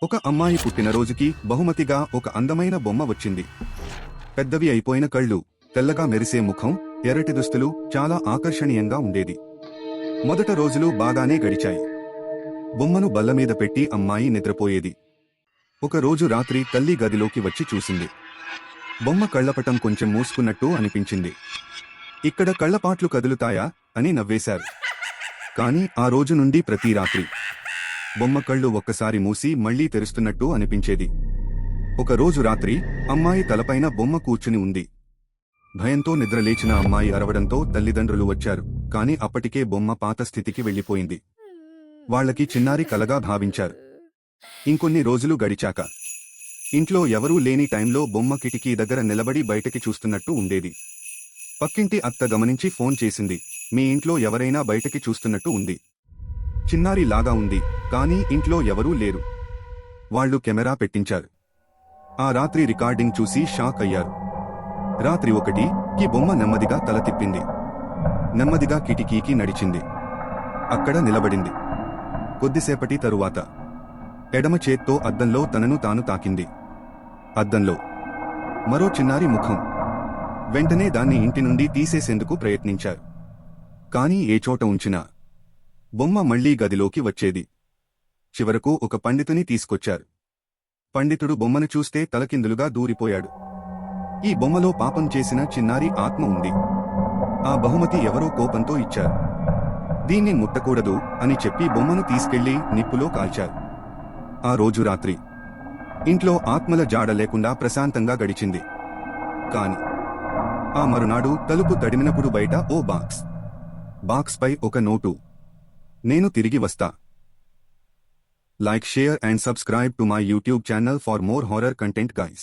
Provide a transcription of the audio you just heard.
ఒక అమ్మాయి పుట్టినరోజుకి బహుమతిగా ఒక అందమైన బొమ్మ వచ్చింది. పెద్దవి అయిపోయిన కళ్ళు, తెల్లగా మెరిసే ముఖం, ఎర్రటి దుస్తులు చాలా ఆకర్షణీయంగా ఉండేది. మొదట రోజులు బాగానే గడిచాయి. బొమ్మను బల్లమీద పెట్టి అమ్మాయి నిద్రపోయేది. ఒక రోజు రాత్రి తల్లి గదిలోకి వచ్చి చూసింది. బొమ్మ కళ్లపటం కొంచెం మూసుకున్నట్టు అనిపించింది. ఇక్కడ కళ్లపాట్లు కదులుతాయా అని నవ్వేశారు. కాని ఆ రోజు నుండి ప్రతి రాత్రి బొమ్మ కళ్ళు ఒక్కసారి మూసి మళ్లీ తెరుస్తున్నట్టు అనిపించేది. ఒక రోజు రాత్రి అమ్మాయి తలపైన బొమ్మ కూర్చుని ఉంది. భయంతో నిద్రలేచిన అమ్మాయి అరవడంతో తల్లిదండ్రులు వచ్చారు. కాని అప్పటికే బొమ్మ పాత స్థితికి వెళ్లిపోయింది. వాళ్లకి చిన్నారి కలగా భావించారు. ఇంకొన్ని రోజులు గడిచాక ఇంట్లో ఎవరూ లేని టైంలో బొమ్మ కిటికీ దగ్గర నిలబడి బయటకి చూస్తున్నట్టు ఉండేది. పక్కింటి అత్త గమనించి ఫోన్ చేసింది. మీ ఇంట్లో ఎవరైనా బయటకి చూస్తున్నట్టు ఉంది. చిన్నారి లాగా ఉంది, కానీ ఇంట్లో ఎవరూ లేరు. వాళ్లు కెమెరా పెట్టించారు. ఆ రాత్రి రికార్డింగ్ చూసి షాక్ అయ్యారు. రాత్రి 1కి బొమ్మ నెమ్మదిగా తల తిప్పింది. నెమ్మదిగా కిటికీకి నడిచింది. అక్కడ నిలబడింది. కొద్దిసేపటి తరువాత ఎడమ చేత్తో అద్దంలో తనను తాను తాకింది. అద్దంలో మరో చిన్నారి ముఖం. వెంటనే దాన్ని ఇంటి నుండి తీసేసేందుకు ప్రయత్నించారు. కాని ఏ చోట ఉంచినా బొమ్మ మళ్లీ గదిలోకి వచ్చేది. చివరకు ఒక పండితుని తీసుకొచ్చారు. పండితుడు బొమ్మను చూస్తే తలకిందులుగా దూరిపోయాడు. ఈ బొమ్మలో పాపం చేసిన చిన్నారి ఆత్మ ఉంది. ఆ బహుమతి ఎవరో కోపంతో ఇచ్చారు. దీన్ని ముట్టకూడదు అని చెప్పి బొమ్మను తీసుకెళ్లి నిప్పులో కాల్చారు. ఆ రోజు రాత్రి ఇంట్లో ఆత్మల జాడ లేకుండా ప్రశాంతంగా గడిచింది. కాని ఆ మరునాడు తలుపు తడిమినప్పుడు బయట ఓ బాక్స్ పై ఒక నోటు. నేను తిరిగి వస్తా. Like, share and subscribe to my YouTube channel for more horror content guys.